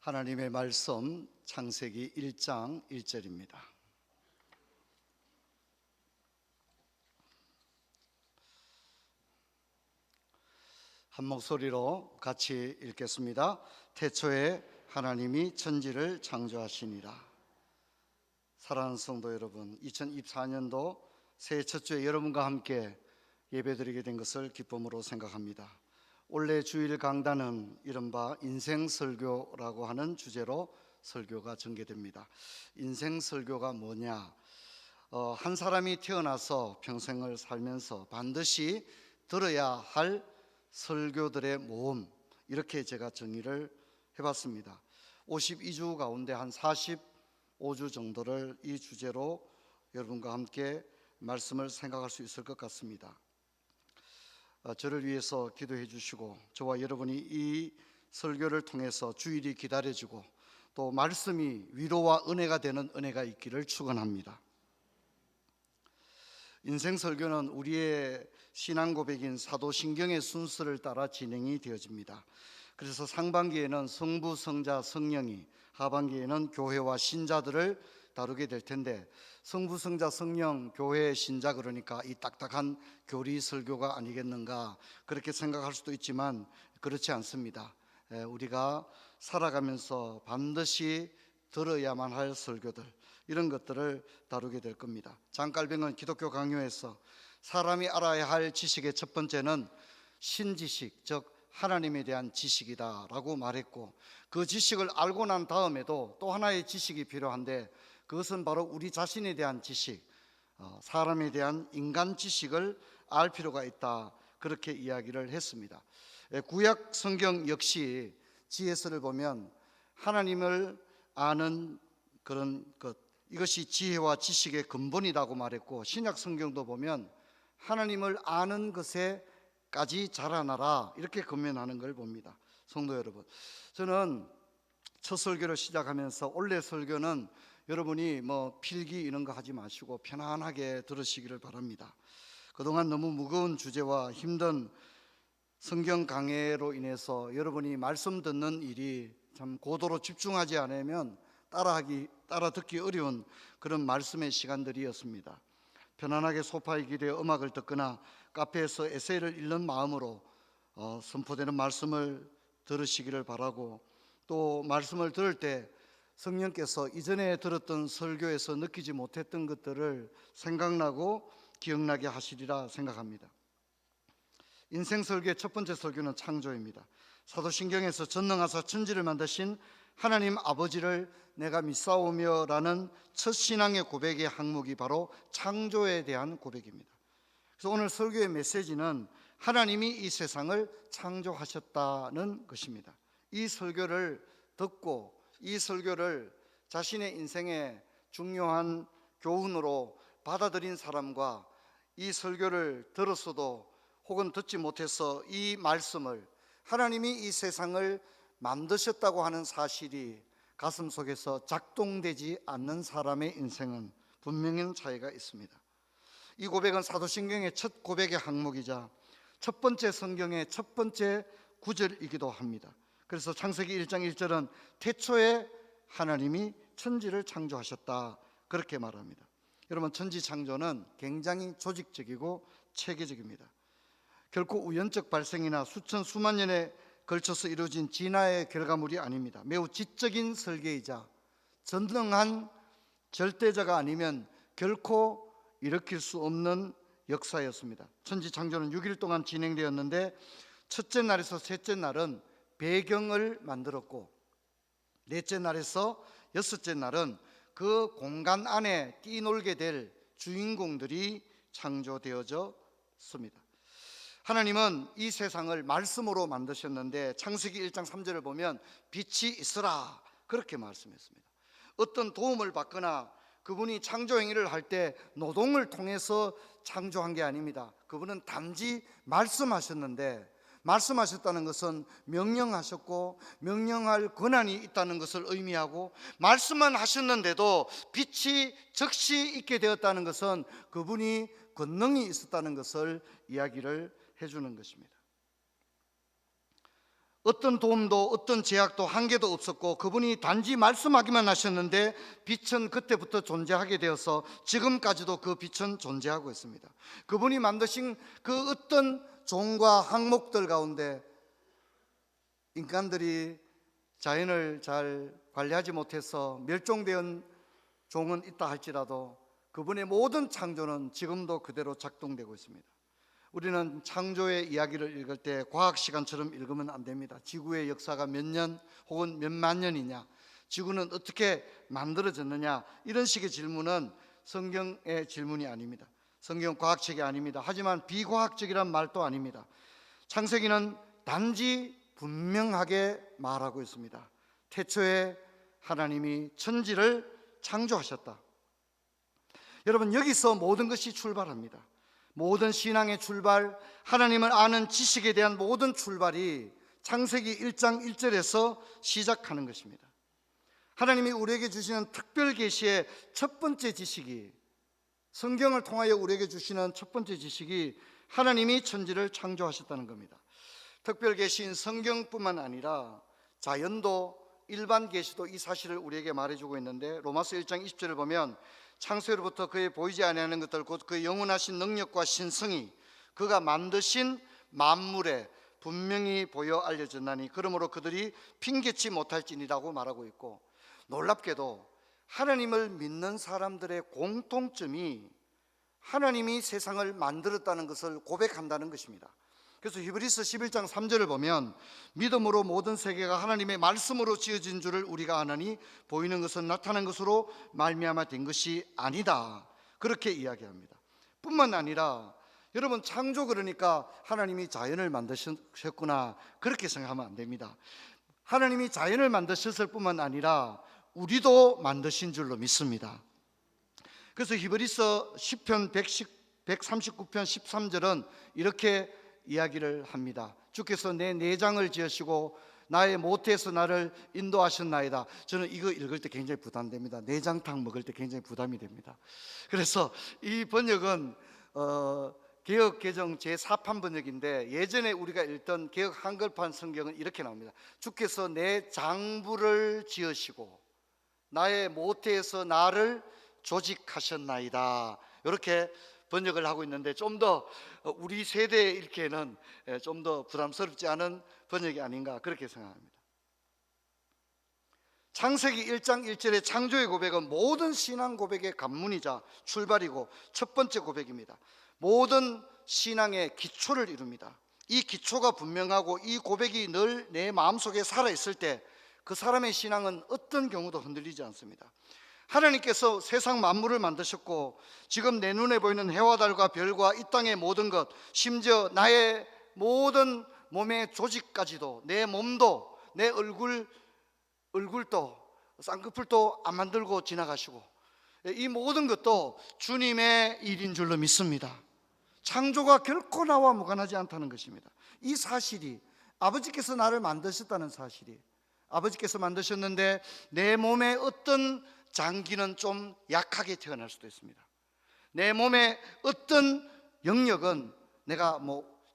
하나님의 말씀 창세기 1장 1절입니다. 한 목소리로 같이 읽겠습니다. 태초에 하나님이 천지를 창조하시니라. 사랑하는 성도 여러분, 2024년도 새해 첫 주에 여러분과 함께 예배드리게 된 것을 기쁨으로 생각합니다. 올해 주일 강단은 이른바 인생설교라고 하는 주제로 설교가 전개됩니다. 인생설교가 뭐냐? 한 사람이 태어나서 평생을 살면서 반드시 들어야 할 설교들의 모음, 이렇게 제가 정의를 해봤습니다. 52주 가운데 한 45주 정도를 이 주제로 여러분과 함께 말씀을 생각할 수 있을 것 같습니다. 저를 위해서 기도해 주시고 저와 여러분이 이 설교를 통해서 주일이 기다려지고 또 말씀이 위로와 은혜가 되는 은혜가 있기를 축원합니다. 인생 설교는 우리의 신앙 고백인 사도신경의 순서를 따라 진행이 되어집니다. 그래서 상반기에는 성부, 성자, 성령이, 하반기에는 교회와 신자들을 다루게 될 텐데, 성부, 성자, 성령, 교회, 신자, 그러니까 이 딱딱한 교리 설교가 아니겠는가 그렇게 생각할 수도 있지만 그렇지 않습니다. 우리가 살아가면서 반드시 들어야만 할 설교들, 이런 것들을 다루게 될 겁니다. 장깔병은 기독교 강요에서 사람이 알아야 할 지식의 첫 번째는 신지식, 즉 하나님에 대한 지식이다 라고 말했고, 그 지식을 알고 난 다음에도 또 하나의 지식이 필요한데, 그것은 바로 우리 자신에 대한 지식, 사람에 대한 인간 지식을 알 필요가 있다, 그렇게 이야기를 했습니다. 구약 성경 역시 지혜서를 보면 하나님을 아는 그런 것, 이것이 지혜와 지식의 근본이라고 말했고, 신약 성경도 보면 하나님을 아는 것에까지 자라나라, 이렇게 권면하는 걸 봅니다. 성도 여러분, 저는 첫 설교를 시작하면서 올해 설교는 여러분이 필기 이런 거 하지 마시고 편안하게 들으시기를 바랍니다. 그동안 너무 무거운 주제와 힘든 성경 강해로 인해서 여러분이 말씀 듣는 일이 참 고도로 집중하지 않으면 따라 듣기 어려운 그런 말씀의 시간들이었습니다. 편안하게 소파에 기대어 음악을 듣거나 카페에서 에세이를 읽는 마음으로 선포되는 말씀을 들으시기를 바라고, 또 말씀을 들을 때 성령께서 이전에 들었던 설교에서 느끼지 못했던 것들을 생각나고 기억나게 하시리라 생각합니다. 인생 설교의 첫 번째 설교는 창조입니다. 사도신경에서 전능하사 천지를 만드신 하나님 아버지를 내가 믿사오며 라는 첫 신앙의 고백의 항목이 바로 창조에 대한 고백입니다. 그래서 오늘 설교의 메시지는 하나님이 이 세상을 창조하셨다는 것입니다. 이 설교를 듣고 이 설교를 자신의 인생의 중요한 교훈으로 받아들인 사람과 이 설교를 들었어도 혹은 듣지 못해서 이 말씀을, 하나님이 이 세상을 만드셨다고 하는 사실이 가슴 속에서 작동되지 않는 사람의 인생은 분명한 차이가 있습니다. 이 고백은 사도신경의 첫 고백의 항목이자 첫 번째 성경의 첫 번째 구절이기도 합니다. 그래서 창세기 1장 1절은 태초에 하나님이 천지를 창조하셨다, 그렇게 말합니다. 여러분, 천지 창조는 굉장히 조직적이고 체계적입니다. 결코 우연적 발생이나 수만 년에 걸쳐서 이루어진 진화의 결과물이 아닙니다. 매우 지적인 설계이자 전능한 절대자가 아니면 결코 일으킬 수 없는 역사였습니다. 천지 창조는 6일 동안 진행되었는데, 첫째 날에서 셋째 날은 배경을 만들었고, 넷째 날에서 여섯째 날은 그 공간 안에 뛰놀게 될 주인공들이 창조되어졌습니다. 하나님은 이 세상을 말씀으로 만드셨는데, 창세기 1장 3절을 보면 빛이 있으라, 그렇게 말씀했습니다. 어떤 도움을 받거나 그분이 창조 행위를 할 때 노동을 통해서 창조한 게 아닙니다. 그분은 단지 말씀하셨는데, 말씀하셨다는 것은 명령하셨고 명령할 권한이 있다는 것을 의미하고, 말씀만 하셨는데도 빛이 즉시 있게 되었다는 것은 그분이 권능이 있었다는 것을 이야기를 해주는 것입니다. 어떤 도움도 어떤 제약도 한계도 없었고 그분이 단지 말씀하기만 하셨는데 빛은 그때부터 존재하게 되어서 지금까지도 그 빛은 존재하고 있습니다. 그분이 만드신 그 어떤 종과 항목들 가운데 인간들이 자연을 잘 관리하지 못해서 멸종된 종은 있다 할지라도 그분의 모든 창조는 지금도 그대로 작동되고 있습니다. 우리는 창조의 이야기를 읽을 때 과학 시간처럼 읽으면 안 됩니다. 지구의 역사가 몇 년 혹은 몇만 년이냐, 지구는 어떻게 만들어졌느냐, 이런 식의 질문은 성경의 질문이 아닙니다. 성경 과학책이 아닙니다. 하지만 비과학적이란 말도 아닙니다. 창세기는 단지 분명하게 말하고 있습니다. 태초에 하나님이 천지를 창조하셨다. 여러분, 여기서 모든 것이 출발합니다. 모든 신앙의 출발, 하나님을 아는 지식에 대한 모든 출발이 창세기 1장 1절에서 시작하는 것입니다. 하나님이 우리에게 주시는 특별 계시의 첫 번째 지식이, 성경을 통하여 우리에게 주시는 첫 번째 지식이 하나님이 천지를 창조하셨다는 겁니다. 특별 계시인 성경뿐만 아니라 자연도, 일반 계시도 이 사실을 우리에게 말해주고 있는데, 로마서 1장 20절을 보면 창세로부터 그의 보이지 아니하는 것들 곧 그의 영원하신 능력과 신성이 그가 만드신 만물에 분명히 보여 알려졌나니 그러므로 그들이 핑계치 못할지니라고 말하고 있고, 놀랍게도 하나님을 믿는 사람들의 공통점이 하나님이 세상을 만들었다는 것을 고백한다는 것입니다. 그래서 히브리서 11장 3절을 보면 믿음으로 모든 세계가 하나님의 말씀으로 지어진 줄을 우리가 아나니 보이는 것은 나타난 것으로 말미암아 된 것이 아니다, 그렇게 이야기합니다. 뿐만 아니라 여러분, 창조 그러니까 하나님이 자연을 만드셨구나, 그렇게 생각하면 안 됩니다. 하나님이 자연을 만드셨을 뿐만 아니라 우리도 만드신 줄로 믿습니다. 그래서 히브리서 10편 139편 13절은 이렇게 이야기를 합니다. 주께서 내 내장을 지으시고 나의 모태에서 나를 인도하셨나이다. 저는 이거 읽을 때 굉장히 부담됩니다. 내장탕 먹을 때 굉장히 부담이 됩니다. 그래서 이 번역은 개역 개정 제4판 번역인데, 예전에 우리가 읽던 개역 한글판 성경은 이렇게 나옵니다. 주께서 내 장부를 지으시고 나의 모태에서 나를 조직하셨나이다, 이렇게 번역을 하고 있는데, 좀 더 우리 세대에 읽기에는 좀 더 부담스럽지 않은 번역이 아닌가, 그렇게 생각합니다. 창세기 1장 1절의 창조의 고백은 모든 신앙 고백의 관문이자 출발이고 첫 번째 고백입니다. 모든 신앙의 기초를 이룹니다. 이 기초가 분명하고 이 고백이 늘 내 마음속에 살아있을 때 그 사람의 신앙은 어떤 경우도 흔들리지 않습니다. 하나님께서 세상 만물을 만드셨고 지금 내 눈에 보이는 해와 달과 별과 이 땅의 모든 것, 심지어 나의 모든 몸의 조직까지도, 내 몸도, 내 얼굴도, 쌍꺼풀도 안 만들고 지나가시고, 이 모든 것도 주님의 일인 줄로 믿습니다. 창조가 결코 나와 무관하지 않다는 것입니다. 이 사실이, 아버지께서 나를 만드셨다는 사실이, 아버지께서 만드셨는데 내 몸에 어떤 장기는 좀 약하게 태어날 수도 있습니다. 내 몸에 어떤 영역은 내가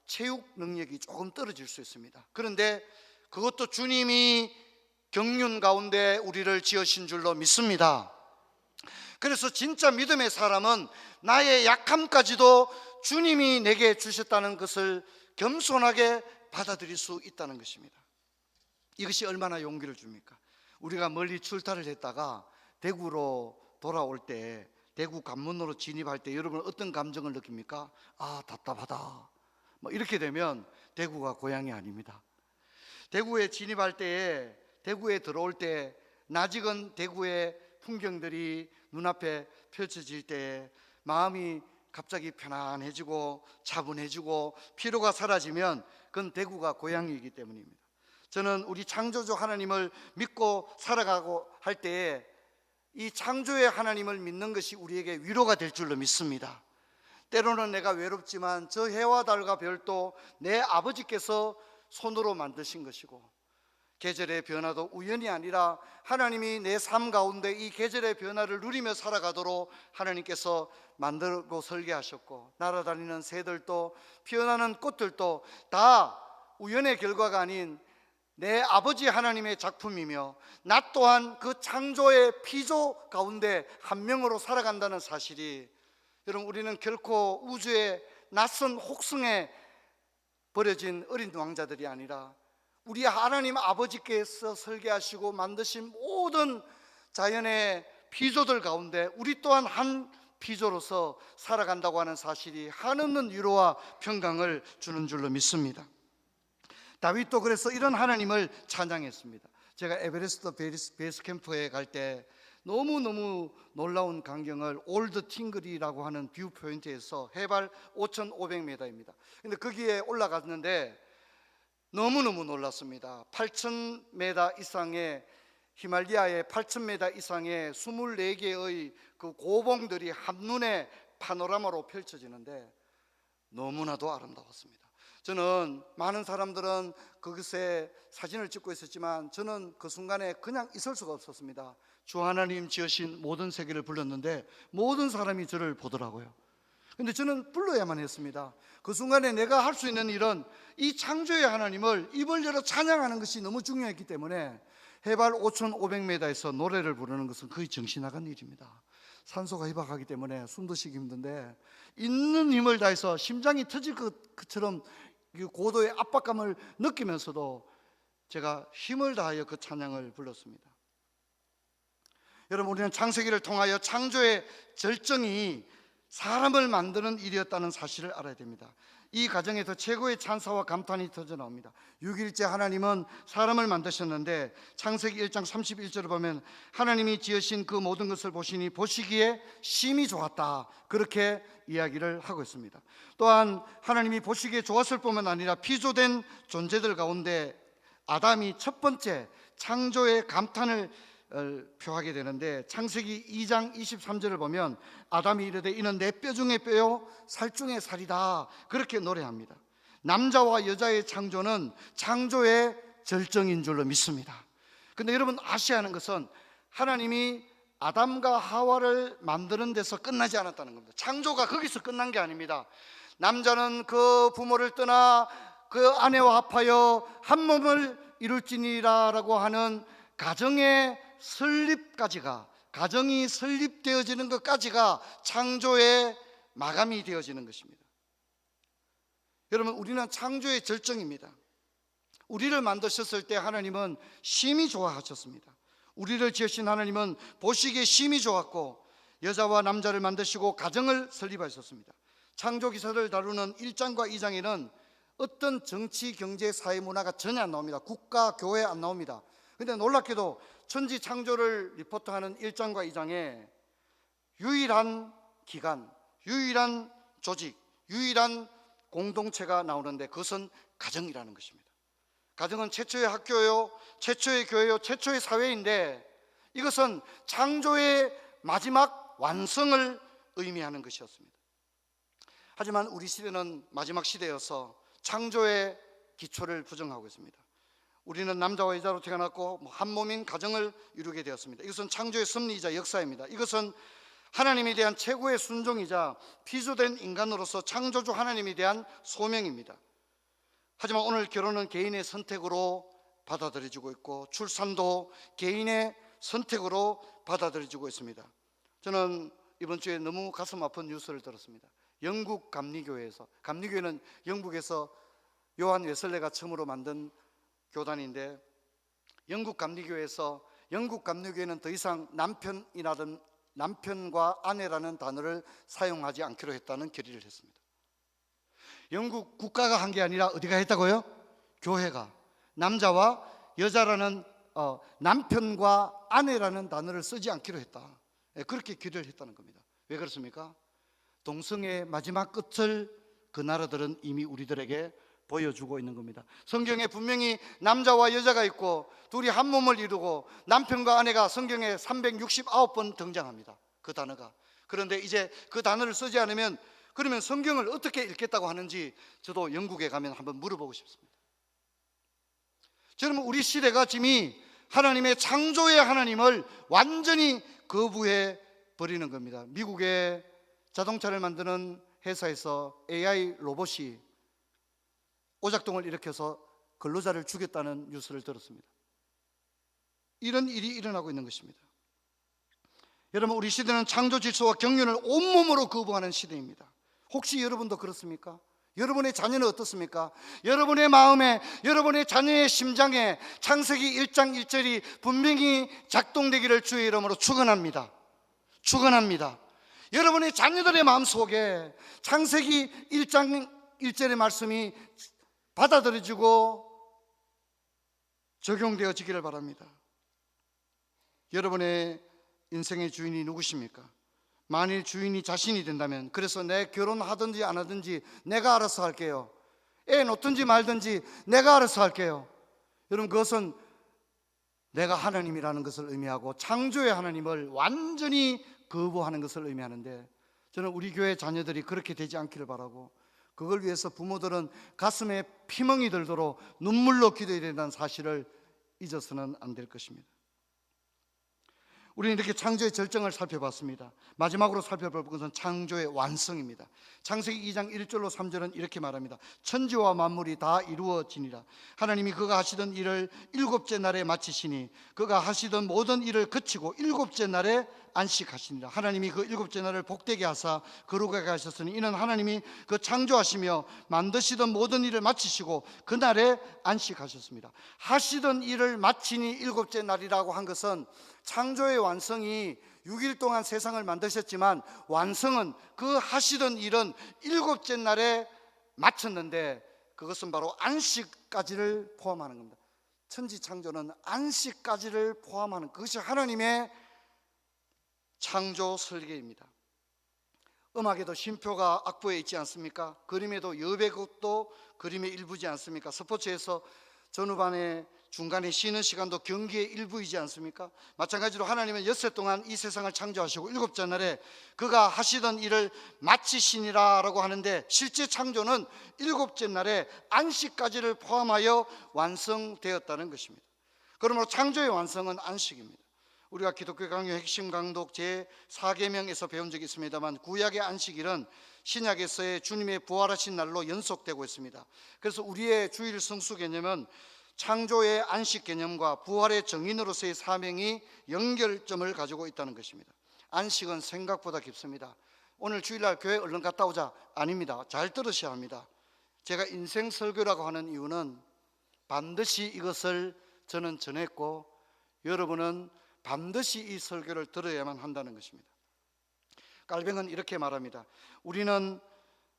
체육 능력이 조금 떨어질 수 있습니다. 그런데 그것도 주님이 경륜 가운데 우리를 지으신 줄로 믿습니다. 그래서 진짜 믿음의 사람은 나의 약함까지도 주님이 내게 주셨다는 것을 겸손하게 받아들일 수 있다는 것입니다. 이것이 얼마나 용기를 줍니까? 우리가 멀리 출타를 했다가 대구로 돌아올 때, 대구 관문으로 진입할 때 여러분 어떤 감정을 느낍니까? 아, 답답하다, 이렇게 되면 대구가 고향이 아닙니다. 대구에 진입할 때에, 대구에 들어올 때 낯익은 대구의 풍경들이 눈앞에 펼쳐질 때 마음이 갑자기 편안해지고 차분해지고 피로가 사라지면 그건 대구가 고향이기 때문입니다. 저는 우리 창조주 하나님을 믿고 살아가고 할 때에 이 창조의 하나님을 믿는 것이 우리에게 위로가 될 줄로 믿습니다. 때로는 내가 외롭지만 저 해와 달과 별도 내 아버지께서 손으로 만드신 것이고, 계절의 변화도 우연이 아니라 하나님이 내 삶 가운데 이 계절의 변화를 누리며 살아가도록 하나님께서 만들고 설계하셨고, 날아다니는 새들도 피어나는 꽃들도 다 우연의 결과가 아닌 내 아버지 하나님의 작품이며 나 또한 그 창조의 피조 가운데 한 명으로 살아간다는 사실이, 여러분, 우리는 결코 우주의 낯선 혹성에 버려진 어린 왕자들이 아니라 우리 하나님 아버지께서 설계하시고 만드신 모든 자연의 피조들 가운데 우리 또한 한 피조로서 살아간다고 하는 사실이 한없는 위로와 평강을 주는 줄로 믿습니다. 다윗도 그래서 이런 하나님을 찬양했습니다. 제가 에베레스트 베이스 캠프에 갈 때 너무너무 놀라운 광경을 올드 팅그리라고 하는 뷰 포인트에서 해발 5,500m입니다. 근데 거기에 올라갔는데 너무너무 놀랐습니다. 8,000m 이상의 히말리아의 8,000m 이상의 24개의 그 고봉들이 한눈에 파노라마로 펼쳐지는데 너무나도 아름다웠습니다. 저는 많은 사람들은 그것에 사진을 찍고 있었지만 저는 그 순간에 그냥 있을 수가 없었습니다. 주 하나님 지으신 모든 세계를 불렀는데 모든 사람이 저를 보더라고요. 근데 저는 불러야만 했습니다. 그 순간에 내가 할 수 있는 일은 이 창조의 하나님을 입을 열어 찬양하는 것이 너무 중요했기 때문에 해발 5,500m에서 노래를 부르는 것은 거의 정신 나간 일입니다. 산소가 희박하기 때문에 숨도 쉬기 힘든데 있는 힘을 다해서 심장이 터질 것처럼 고도의 압박감을 느끼면서도 제가 힘을 다하여 그 찬양을 불렀습니다. 여러분, 우리는 창세기를 통하여 창조의 절정이 사람을 만드는 일이었다는 사실을 알아야 됩니다. 이 과정에서 최고의 찬사와 감탄이 터져나옵니다. 6일째 하나님은 사람을 만드셨는데 창세기 1장 31절을 보면 하나님이 지으신 그 모든 것을 보시니 보시기에 심히 좋았다, 그렇게 이야기를 하고 있습니다. 또한 하나님이 보시기에 좋았을 뿐만 아니라 피조된 존재들 가운데 아담이 첫 번째 창조의 감탄을 표하게 되는데 창세기 2장 23절을 보면 아담이 이르되 이는 내 뼈 중에 뼈요 살 중에 살이다, 그렇게 노래합니다. 남자와 여자의 창조는 창조의 절정인 줄로 믿습니다. 근데 여러분 아셔야 하는 것은 하나님이 아담과 하와를 만드는 데서 끝나지 않았다는 겁니다. 창조가 거기서 끝난 게 아닙니다. 남자는 그 부모를 떠나 그 아내와 합하여 한 몸을 이룰지니라라고 하는 가정의 설립까지가, 가정이 설립되어지는 것까지가 창조의 마감이 되어지는 것입니다. 여러분, 우리는 창조의 절정입니다. 우리를 만드셨을 때 하나님은 심히 좋아하셨습니다. 우리를 지으신 하나님은 보시기에 심히 좋았고 여자와 남자를 만드시고 가정을 설립하셨습니다. 창조기사를 다루는 1장과 2장에는 어떤 정치, 경제, 사회, 문화가 전혀 안 나옵니다. 국가, 교회 안 나옵니다. 그런데 놀랍게도 천지 창조를 리포트하는 1장과 2장에 유일한 기관, 유일한 조직, 유일한 공동체가 나오는데 그것은 가정이라는 것입니다. 가정은 최초의 학교요, 최초의 교회요, 최초의 사회인데 이것은 창조의 마지막 완성을 의미하는 것이었습니다. 하지만 우리 시대는 마지막 시대여서 창조의 기초를 부정하고 있습니다. 우리는 남자와 여자로 태어났고 한 몸인 가정을 이루게 되었습니다. 이것은 창조의 섭리이자 역사입니다. 이것은 하나님에 대한 최고의 순종이자 피조된 인간으로서 창조주 하나님에 대한 소명입니다. 하지만 오늘 결혼은 개인의 선택으로 받아들여지고 있고 출산도 개인의 선택으로 받아들여지고 있습니다. 저는 이번 주에 너무 가슴 아픈 뉴스를 들었습니다. 영국 감리교회에서, 감리교회는 영국에서 요한 웨슬레가 처음으로 만든 교단인데 영국 감리교회에서 영국 감리교회는 더 이상 남편과 아내라는 단어를 사용하지 않기로 했다는 결의를 했습니다. 영국 국가가 한 게 아니라 어디가 했다고요? 교회가 남자와 여자라는 남편과 아내라는 단어를 쓰지 않기로 했다, 그렇게 결의를 했다는 겁니다. 왜 그렇습니까? 동성애의 마지막 끝을 그 나라들은 이미 우리들에게 보여주고 있는 겁니다. 성경에 분명히 남자와 여자가 있고 둘이 한 몸을 이루고 남편과 아내가 성경에 369번 등장합니다, 그 단어가. 그런데 이제 그 단어를 쓰지 않으면 그러면 성경을 어떻게 읽겠다고 하는지 저도 영국에 가면 한번 물어보고 싶습니다. 여러분, 우리 시대가 지금 하나님의 창조의 하나님을 완전히 거부해 버리는 겁니다. 미국의 자동차를 만드는 회사에서 AI 로봇이 오작동을 일으켜서 근로자를 죽였다는 뉴스를 들었습니다. 이런 일이 일어나고 있는 것입니다. 여러분, 우리 시대는 창조 질서와 경륜을 온몸으로 거부하는 시대입니다. 혹시 여러분도 그렇습니까? 여러분의 자녀는 어떻습니까? 여러분의 마음에, 여러분의 자녀의 심장에 창세기 1장 1절이 분명히 작동되기를 주의 이름으로 축원합니다. 축원합니다. 여러분의 자녀들의 마음속에 창세기 1장 1절의 말씀이 받아들여지고 적용되어지기를 바랍니다. 여러분의 인생의 주인이 누구십니까? 만일 주인이 자신이 된다면, 그래서 내 결혼하든지 안 하든지 내가 알아서 할게요, 애 놓든지 말든지 내가 알아서 할게요, 여러분, 그것은 내가 하나님이라는 것을 의미하고 창조의 하나님을 완전히 거부하는 것을 의미하는데, 저는 우리 교회 자녀들이 그렇게 되지 않기를 바라고, 그걸 위해서 부모들은 가슴에 피멍이 들도록 눈물로 기도해야 된다는 사실을 잊어서는 안 될 것입니다. 우리는 이렇게 창조의 절정을 살펴봤습니다. 마지막으로 살펴볼 것은 창조의 완성입니다. 창세기 2장 1절로 3절은 이렇게 말합니다. 천지와 만물이 다 이루어지니라. 하나님이 그가 하시던 일을 일곱째 날에 마치시니 그가 하시던 모든 일을 그치고 일곱째 날에 안식하시니라. 하나님이 그 일곱째 날을 복되게 하사 거룩하게 하셨으니 이는 하나님이 그 창조하시며 만드시던 모든 일을 마치시고 그날에 안식하셨습니다. 하시던 일을 마치니 일곱째 날이라고 한 것은 창조의 완성이 6일 동안 세상을 만드셨지만 완성은 그 하시던 일은 일곱째 날에 마쳤는데, 그것은 바로 안식까지를 포함하는 겁니다. 천지 창조는 안식까지를 포함하는, 그것이 하나님의 창조 설계입니다. 음악에도 쉼표가 악보에 있지 않습니까? 그림에도 여백도 그림의 일부지 않습니까? 스포츠에서 전후반에 중간에 쉬는 시간도 경기의 일부이지 않습니까? 마찬가지로 하나님은 엿새 동안 이 세상을 창조하시고 일곱째 날에 그가 하시던 일을 마치시니라 라고 하는데, 실제 창조는 일곱째 날에 안식까지를 포함하여 완성되었다는 것입니다. 그러므로 창조의 완성은 안식입니다. 우리가 기독교 강요 핵심 강독 제4계명에서 배운 적이 있습니다만, 구약의 안식일은 신약에서의 주님의 부활하신 날로 연속되고 있습니다. 그래서 우리의 주일 성수 개념은 창조의 안식 개념과 부활의 정인으로서의 사명이 연결점을 가지고 있다는 것입니다. 안식은 생각보다 깊습니다. 오늘 주일날 교회 얼른 갔다 오자, 아닙니다. 잘 들으셔야 합니다. 제가 인생 설교라고 하는 이유는 반드시 이것을 저는 전했고 여러분은 반드시 이 설교를 들어야만 한다는 것입니다. 깔뱅은 이렇게 말합니다. 우리는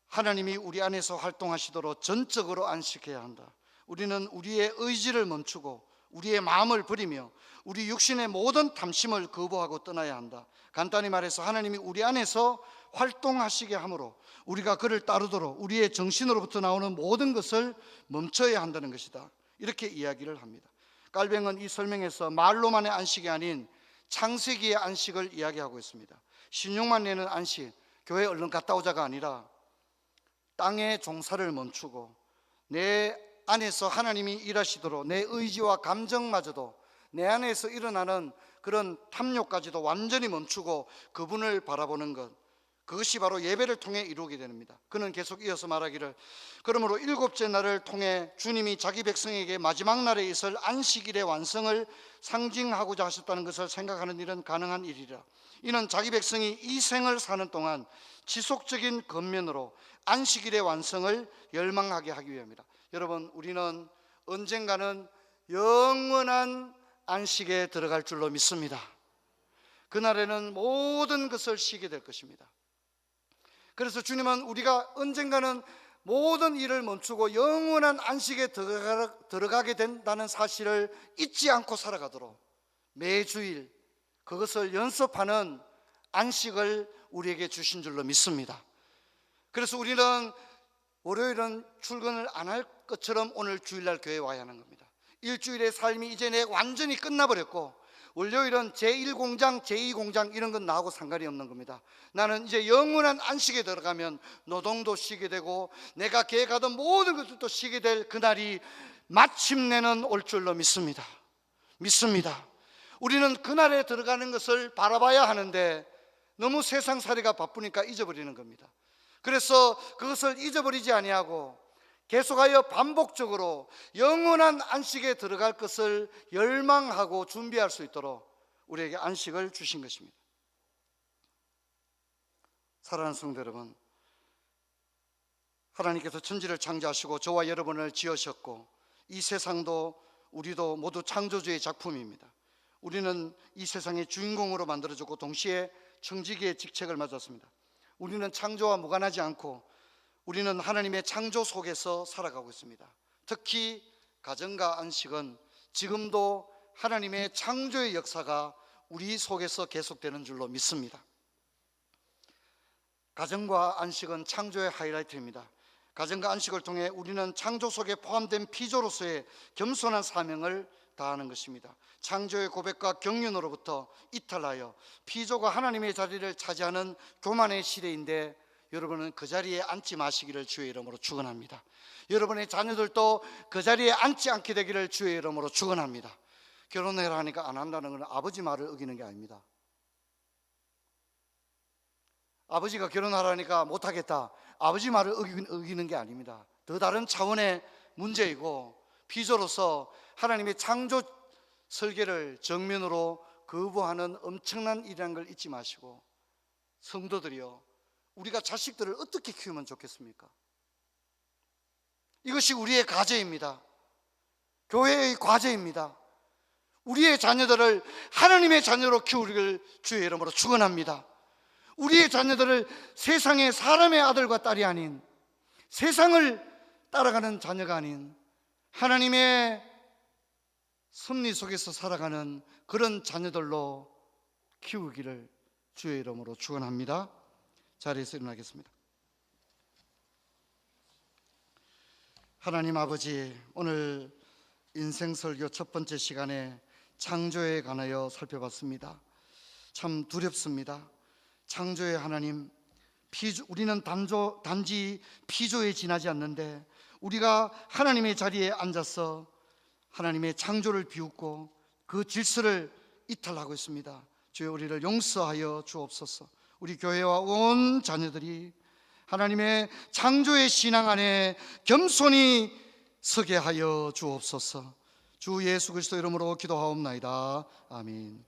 하나님이 우리 안에서 활동하시도록 전적으로 안식해야 한다. 우리는 우리의 의지를 멈추고 우리의 마음을 버리며 우리 육신의 모든 탐심을 거부하고 떠나야 한다. 간단히 말해서 하나님이 우리 안에서 활동하시게 함으로 우리가 그를 따르도록 우리의 정신으로부터 나오는 모든 것을 멈춰야 한다는 것이다. 이렇게 이야기를 합니다. 깔뱅은 이 설명에서 말로만의 안식이 아닌 창세기의 안식을 이야기하고 있습니다. 신용만 내는 안식, 교회 얼른 갔다 오자가 아니라 땅의 종사를 멈추고 내 안에서 하나님이 일하시도록 내 의지와 감정마저도, 내 안에서 일어나는 그런 탐욕까지도 완전히 멈추고 그분을 바라보는 것, 그것이 바로 예배를 통해 이루게 됩니다. 그는 계속 이어서 말하기를, 그러므로 일곱째 날을 통해 주님이 자기 백성에게 마지막 날에 있을 안식일의 완성을 상징하고자 하셨다는 것을 생각하는 일은 가능한 일이라. 이는 자기 백성이 이 생을 사는 동안 지속적인 권면으로 안식일의 완성을 열망하게 하기 위함이다. 여러분, 우리는 언젠가는 영원한 안식에 들어갈 줄로 믿습니다. 그날에는 모든 것을 쉬게 될 것입니다. 그래서 주님은 우리가 언젠가는 모든 일을 멈추고 영원한 안식에 들어가게 된다는 사실을 잊지 않고 살아가도록 매주일 그것을 연습하는 안식을 우리에게 주신 줄로 믿습니다. 그래서 우리는 월요일은 출근을 안 할 것처럼 오늘 주일날 교회에 와야 하는 겁니다. 일주일의 삶이 이제 내 완전히 끝나버렸고 월요일은 제1공장, 제2공장 이런 건 나하고 상관이 없는 겁니다. 나는 이제 영원한 안식에 들어가면 노동도 쉬게 되고 내가 계획하던 모든 것들도 쉬게 될 그날이 마침내는 올 줄로 믿습니다. 믿습니다. 우리는 그날에 들어가는 것을 바라봐야 하는데 너무 세상살이가 바쁘니까 잊어버리는 겁니다. 그래서 그것을 잊어버리지 아니하고 계속하여 반복적으로 영원한 안식에 들어갈 것을 열망하고 준비할 수 있도록 우리에게 안식을 주신 것입니다. 사랑하는 성도 여러분, 하나님께서 천지를 창조하시고 저와 여러분을 지으셨고 이 세상도 우리도 모두 창조주의 작품입니다. 우리는 이 세상의 주인공으로 만들어졌고 동시에 청지기의 직책을 맡았습니다. 우리는 창조와 무관하지 않고 우리는 하나님의 창조 속에서 살아가고 있습니다. 특히 가정과 안식은 지금도 하나님의 창조의 역사가 우리 속에서 계속되는 줄로 믿습니다. 가정과 안식은 창조의 하이라이트입니다. 가정과 안식을 통해 우리는 창조 속에 포함된 피조로서의 겸손한 사명을 다하는 것입니다. 창조의 고백과 경륜으로부터 이탈하여 피조가 하나님의 자리를 차지하는 교만의 시대인데 여러분은 그 자리에 앉지 마시기를 주의 이름으로 축원합니다. 여러분의 자녀들도 그 자리에 앉지 않게 되기를 주의 이름으로 축원합니다. 결혼해라 하니까 안 한다는 것은 아버지 말을 어기는 게 아닙니다. 아버지가 결혼하라니까 못하겠다, 아버지 말을 어기는 게 아닙니다. 더 다른 차원의 문제이고 피조로서 하나님의 창조 설계를 정면으로 거부하는 엄청난 일이라는 걸 잊지 마시고, 성도들이요, 우리가 자식들을 어떻게 키우면 좋겠습니까? 이것이 우리의 과제입니다. 교회의 과제입니다. 우리의 자녀들을 하나님의 자녀로 키우기를 주의 이름으로 축원합니다. 우리의 자녀들을 세상의 사람의 아들과 딸이 아닌, 세상을 따라가는 자녀가 아닌 하나님의 섭리 속에서 살아가는 그런 자녀들로 키우기를 주의 이름으로 축원합니다. 자리에서 일어나겠습니다. 하나님 아버지, 오늘 인생설교 첫 번째 시간에 창조에 관하여 살펴봤습니다. 참 두렵습니다. 창조의 하나님, 우리는 단지 피조에 지나지 않는데 우리가 하나님의 자리에 앉아서 하나님의 창조를 비웃고 그 질서를 이탈하고 있습니다. 주여, 우리를 용서하여 주옵소서. 우리 교회와 온 자녀들이 하나님의 창조의 신앙 안에 겸손히 서게 하여 주옵소서. 주 예수 그리스도 이름으로 기도하옵나이다. 아멘.